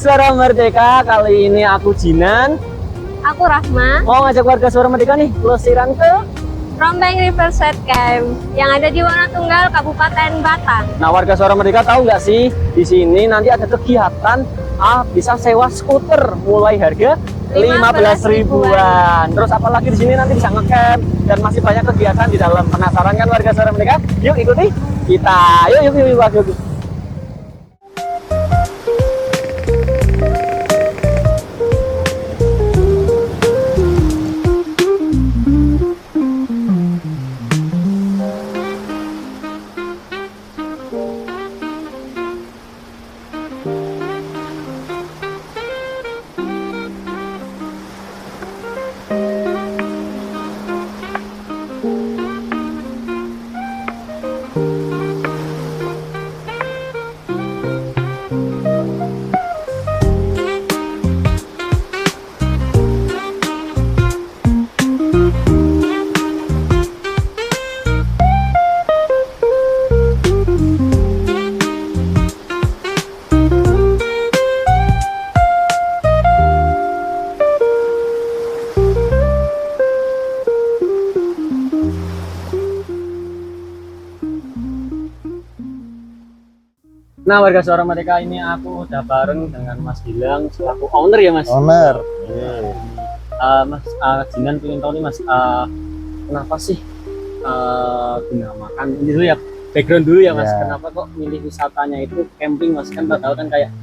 Suara Merdeka, kali ini aku Jinan. Aku Rahma. Mau ngajak warga Suara Merdeka nih, pelesiran ke Krompeng Riverside Camp yang ada di Wonotunggal, Kabupaten Batang. Nah, warga Suara Merdeka tahu nggak sih, di sini nanti ada kegiatan bisa sewa skuter mulai harga 15 ribuan. Terus apalagi di sini nanti bisa ngecamp dan masih banyak kegiatan di dalam. Penasaran kan warga Suara Merdeka? Yuk ikuti kita. Yuk. Nah, warga Suara Merdeka, ini aku udah bareng dengan Mas Gilang selaku owner ya, Mas? Owner. Mas Jinan pengen tahu nih, Mas, kenapa sih dinamakan ini dulu ya, background dulu ya, Mas? Yeah. Kenapa kok milih wisatanya itu camping, Mas? Kan tahu kan kayak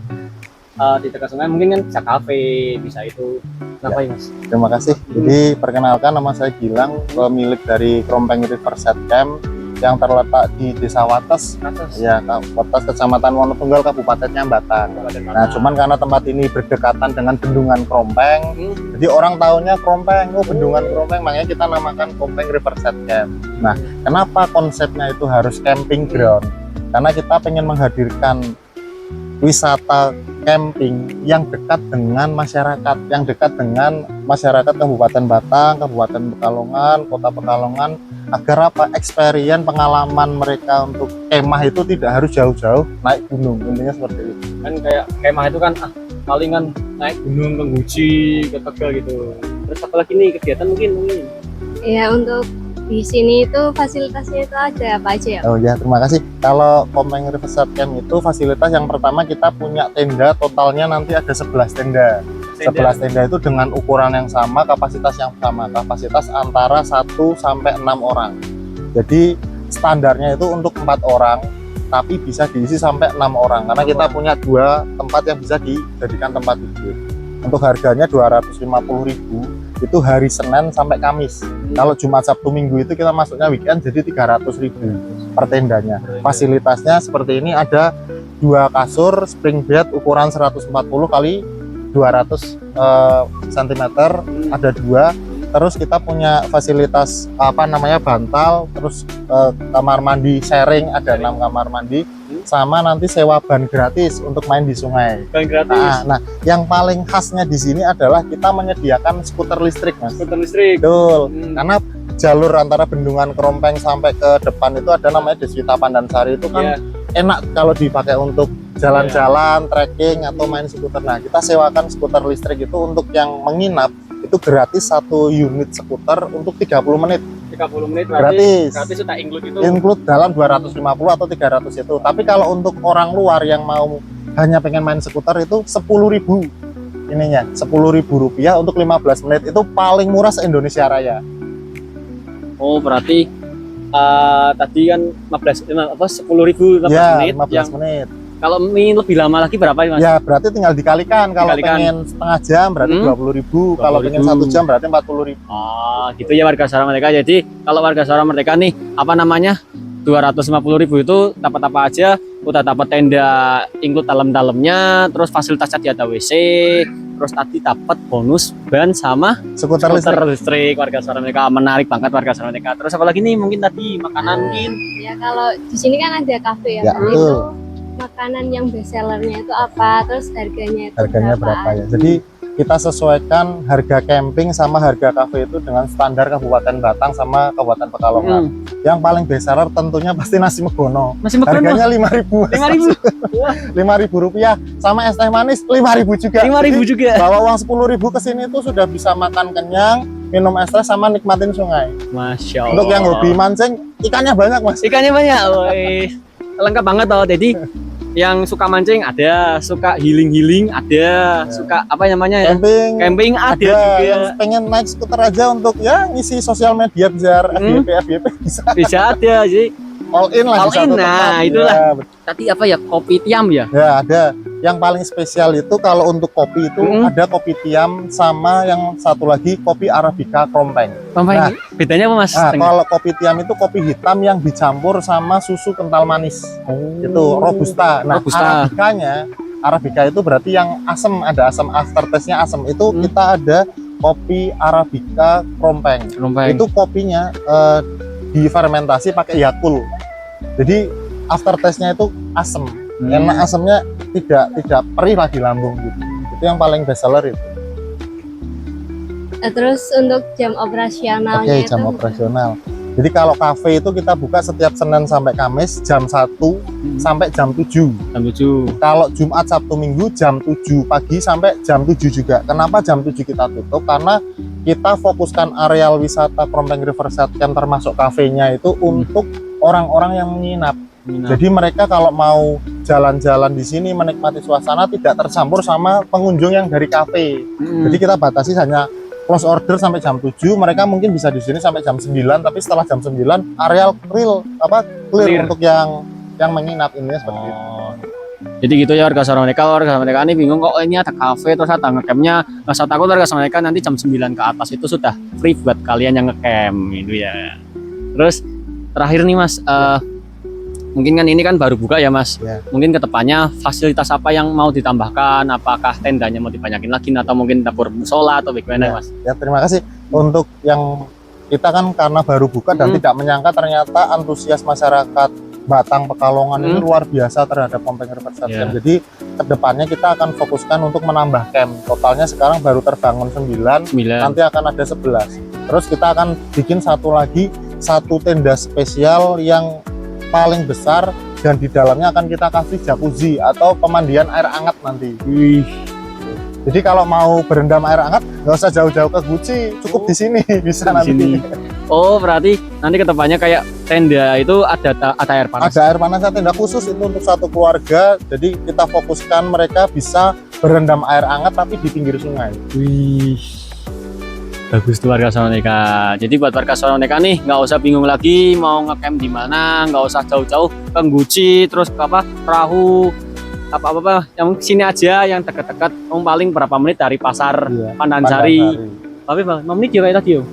di dekat sungai mungkin kan bisa kafe, bisa itu. Kenapa ya, Mas? Terima kasih. Jadi perkenalkan, nama saya Gilang, pemilik dari Krompeng Riverside Camp yang terletak di Desa Wates, ya, Wates, Kecamatan Wonotunggal, Kabupaten Batang. Nah, cuman karena tempat ini berdekatan dengan bendungan Krompeng, jadi orang tahunya Krompeng, bendungan Krompeng, makanya kita namakan Krompeng Riverside Camp. Nah, kenapa konsepnya itu harus camping ground? Karena kita pengen menghadirkan wisata camping yang dekat dengan masyarakat, Kabupaten Batang, Kabupaten Pekalongan, Kota Pekalongan, agar apa, experience, pengalaman mereka untuk kemah itu tidak harus jauh-jauh naik gunung, intinya seperti itu. Kan kayak kemah itu kan palingan naik gunung ke Guci, ke Tegal gitu. Terus apalagi nih kegiatan mungkin? Ya, untuk di sini itu fasilitasnya itu ada apa aja ya? Oh ya, terima kasih. Kalau Krompeng Riverside Camp itu fasilitas yang pertama, kita punya tenda, totalnya nanti ada 11 tenda. 11 tenda itu dengan ukuran yang sama, kapasitas yang sama, kapasitas antara 1 sampai 6 orang. Jadi standarnya itu untuk 4 orang, tapi bisa diisi sampai 6 orang karena kita punya 2 tempat yang bisa dijadikan tempat tidur. Untuk harganya 250.000, itu hari Senin sampai Kamis. Kalau Jumat, Sabtu, Minggu itu kita masuknya weekend, jadi 300.000 per tendanya. Fasilitasnya seperti ini, ada 2 kasur spring bed ukuran 140 kali 200 cm, ada 2. Terus kita punya fasilitas bantal, terus kamar mandi sharing, ada 6 kamar mandi, sama nanti sewa ban gratis untuk main di sungai. Ban gratis. Nah, yang paling khasnya di sini adalah kita menyediakan skuter listrik, Mas. Skuter listrik. Betul. Karena jalur antara bendungan Krompeng sampai ke depan itu ada namanya Deswita Pandansari, itu kan enak kalau dipakai untuk jalan-jalan, trekking atau main skuter. Nah, kita sewakan skuter listrik itu untuk yang menginap, itu gratis 1 unit skuter untuk 30 menit. 30 menit gratis. Gratis sudah include itu. Include dalam 250 atau 300 itu. Tapi kalau untuk orang luar yang mau hanya pengen main skuter itu 10.000 ininya, 10.000 rupiah untuk 15 menit. Itu paling murah se-Indonesia Raya. Oh, berarti tadi kan 10.000 menit. 15 menit. Kalau ingin lebih lama lagi berapa ya, Mas? Ya, berarti tinggal dikalikan. Kalau pengen setengah jam berarti 20.000. Kalau pengen 1 jam berarti 40.000. Oh, gitu ya warga Suara Merdeka. Jadi kalau warga Suara Merdeka nih, 250.000 itu dapat apa aja? Udah dapat tenda include dalamnya, terus fasilitasnya dia ada WC, terus tadi dapat bonus ban sama skuter listrik. Warga Suara Merdeka, menarik banget warga Suara Merdeka. Terus apa lagi nih, mungkin tadi makanan mungkin? Ya, kalau di sini kan ada kafe ya. Ya, betul. Makanan yang best sellernya itu apa, terus harganya itu berapa ya. Jadi kita sesuaikan harga camping sama harga cafe itu dengan standar Kabupaten Batang sama Kabupaten Pekalongan. Yang paling bestseller tentunya pasti nasi megono. Masih makan Harganya 5.000. 5.000. 5.000 rupiah sama es teh manis 5.000 juga. 5.000 juga. Bawa uang 10.000 ke sini tuh sudah bisa makan kenyang, minum es teh sama nikmatin sungai. Masya Allah. Untuk yang hobi mancing, ikannya banyak Mas. Ikannya banyak, woi. Lengkap banget toh. Jadi yang suka mancing ada, suka healing ada, suka apa namanya ya? Camping ada juga. Yang pengen naik skuter aja untuk ya ngisi sosial media biar FYP bisa. Ada, jadi all in lah. all in, nah itulah. Ya, tadi apa ya, kopi tiam ya? Ya ada. Yang paling spesial itu kalau untuk kopi itu ada kopi tiam sama yang satu lagi kopi Arabica Krompeng. Nah, bedanya apa Mas? Nah, kalau kopi tiam itu kopi hitam yang dicampur sama susu kental manis. Itu Robusta. Nah, Arabica itu berarti yang asam, ada asam, aftertaste-nya asam. Itu kita ada kopi Arabica Krompeng. Itu kopinya difermentasi pakai Yakult. Jadi aftertaste-nya itu asam. Enak, asamnya tidak perih lah di lambung gitu. Itu yang paling best seller itu. Terus untuk jam operasionalnya Oke, jam operasional. Jadi kalau kafe itu kita buka setiap Senin sampai Kamis jam 1 sampai jam 7. Jam 7. Kalau Jumat, Sabtu, Minggu jam 7 pagi sampai jam 7 juga. Kenapa jam 7 kita tutup? Karena kita fokuskan areal wisata Krompeng Riverside Camp termasuk kafenya itu untuk orang-orang yang menginap. Jadi mereka kalau mau jalan-jalan di sini menikmati suasana tidak tercampur sama pengunjung yang dari kafe. Jadi kita batasi hanya close order sampai jam 7, mereka mungkin bisa di sini sampai jam 9, tapi setelah jam 9 areal clear untuk yang menginap ini seperti itu. Jadi gitu ya warga Saronika ini bingung kok ini ada kafe terus ada ngecampnya, nggak usah takut warga Saronika, nanti jam 9 ke atas itu sudah free buat kalian yang ngecamp itu ya. Terus terakhir nih Mas, mungkin kan ini kan baru buka ya Mas, mungkin kedepannya fasilitas apa yang mau ditambahkan, apakah tendanya mau dibanyakin lagi atau mungkin dapur musola atau bagaimana Mas? Ya terima kasih. Untuk yang kita kan karena baru buka dan tidak menyangka ternyata antusias masyarakat Batang Pekalongan ini luar biasa terhadap Krompeng Riverside Camp. Jadi kedepannya kita akan fokuskan untuk menambah camp. Totalnya sekarang baru terbangun 9. Nanti akan ada 11. Terus kita akan bikin satu tenda spesial yang paling besar dan di dalamnya akan kita kasih jacuzzi atau pemandian air hangat nanti. Jadi kalau mau berendam air hangat nggak usah jauh-jauh ke Guci, cukup di sini bisa nanti. Oh berarti nanti kedepannya kayak tenda itu ada air panas? Ada air panas, tenda khusus itu untuk satu keluarga. Jadi kita fokuskan mereka bisa berendam air hangat tapi di pinggir sungai. Bagus tuh warga Saronika. Jadi buat warga Saronika nih nggak usah bingung lagi mau ngecamp di mana, nggak usah jauh-jauh ke Guci terus ke perahu apa yang sini aja yang dekat-dekat. Paling berapa menit dari pasar Pandansari. Tapi 5 menit ya kayak tadi yo.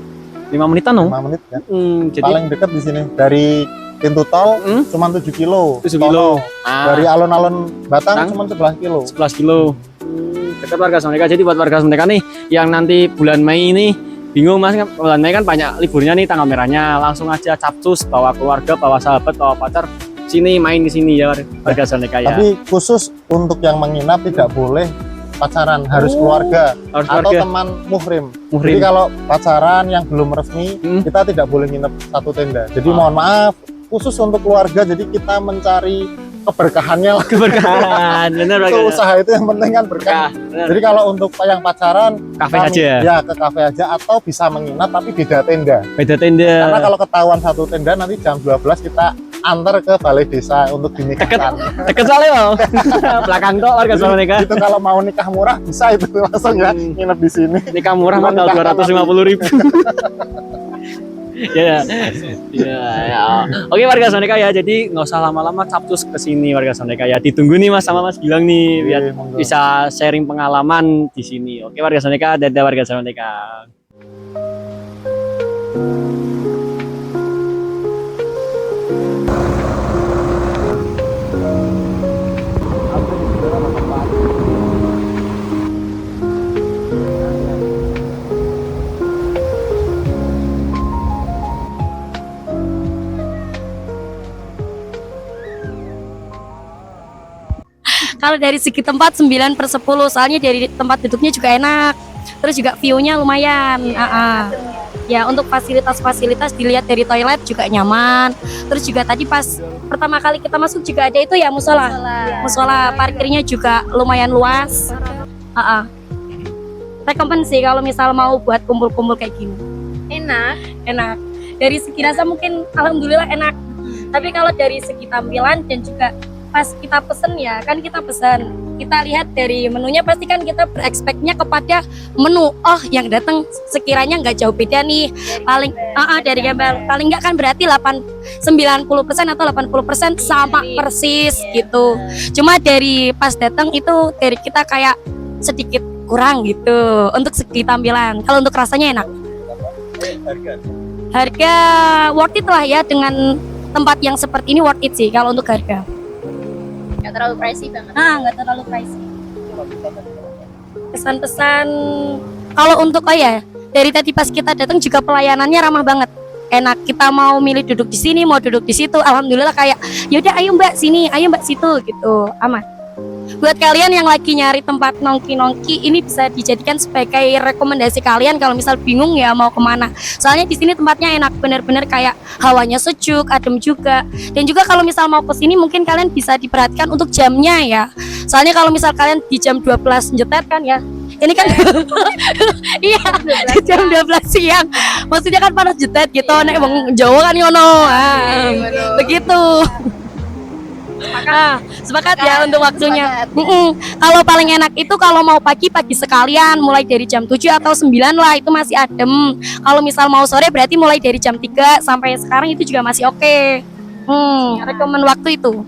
5 menitan 5 menit ya. Jadi paling dekat di sini dari pintu tol cuma 7 kilo. 7 kilo. Dari alun-alun Batang cuma 11 kilo. 11 kilo. Dekat warga Saronika. Jadi buat warga Saronika nih yang nanti bulan Mei ini bingung Mas, bulan Mei kan banyak liburnya nih tanggal merahnya, langsung aja capcus bawa keluarga, bawa sahabat, bawa pacar sini main di sini ya warga Saronika ya. Tapi khusus untuk yang menginap tidak boleh pacaran, harus keluarga atau teman muhrim. Jadi kalau pacaran yang belum resmi kita tidak boleh nginep satu tenda. Jadi mohon maaf, khusus untuk keluarga. Jadi kita mencari keberkahannya lah. Benar itu usaha itu yang penting kan berkah. Jadi kalau untuk yang pacaran kafe aja ya ke kafe aja atau bisa menginap tapi beda tenda. Karena kalau ketahuan satu tenda nanti jam 12 kita antar ke balai desa untuk dinikahkan. Deket soalnya Bang. Belakang tok warga Saronika. Itu kalau mau nikah murah bisa itu langsung ya nginep di sini. Nikah murah modal 250.000. Ya. Oke warga Saronika ya, jadi nggak usah lama-lama capcus ke sini warga Saronika ya. Ditunggu nih Mas sama Mas Gilang nih biar bisa sharing pengalaman di sini. Oke warga Saronika, dadah warga Saronika. Kalau dari segi tempat 9/10, soalnya dari tempat duduknya juga enak. Terus juga view-nya lumayan. Ya, untuk fasilitas-fasilitas dilihat dari toilet juga nyaman. Terus juga tadi pas pertama kali kita masuk juga ada itu ya musola. Musola parkirnya juga lumayan luas. Rekomen sih kalau misal mau buat kumpul-kumpul kayak gini. Enak. Dari segi rasa mungkin alhamdulillah enak. Tapi kalau dari segi tampilan dan juga pas kita pesen ya, kan kita pesan, kita lihat dari menunya pasti kan kita berekspeknya kepada menu. Oh, yang datang sekiranya nggak jauh beda nih. Paling dari gambar paling nggak kan berarti 90% atau 80% sama persis gitu. Cuma dari pas datang itu dari kita kayak sedikit kurang gitu untuk segi tampilan. Kalau untuk rasanya enak. Harga worth it lah ya, dengan tempat yang seperti ini worth it sih kalau untuk harga. Nggak terlalu pricey banget. Nggak terlalu pricey. Pesan-pesan kalau untuk dari tadi pas kita datang juga pelayanannya ramah banget. Enak, kita mau milih duduk di sini, mau duduk di situ, alhamdulillah kayak yaudah ayo mbak sini, ayo mbak situ gitu, aman. Buat kalian yang lagi nyari tempat nongki-nongki, ini bisa dijadikan sebagai rekomendasi kalian kalau misal bingung ya mau kemana. Soalnya di sini tempatnya enak, bener-bener kayak hawanya sejuk, adem juga. Dan juga kalau misal mau ke sini mungkin kalian bisa diperhatikan untuk jamnya ya. Soalnya kalau misal kalian di jam 12 nyetet kan ya, ini kan iya di jam 12 siang, maksudnya kan panas jetet gitu, nek wong Jawa kan ngono. Begitu. Sepakat ya untuk waktunya. Kalau paling enak itu kalau mau pagi sekalian, mulai dari jam 7 atau 9 lah, itu masih adem. Kalau misal mau sore berarti mulai dari jam 3 sampai sekarang itu juga masih oke. Rekomen waktu itu.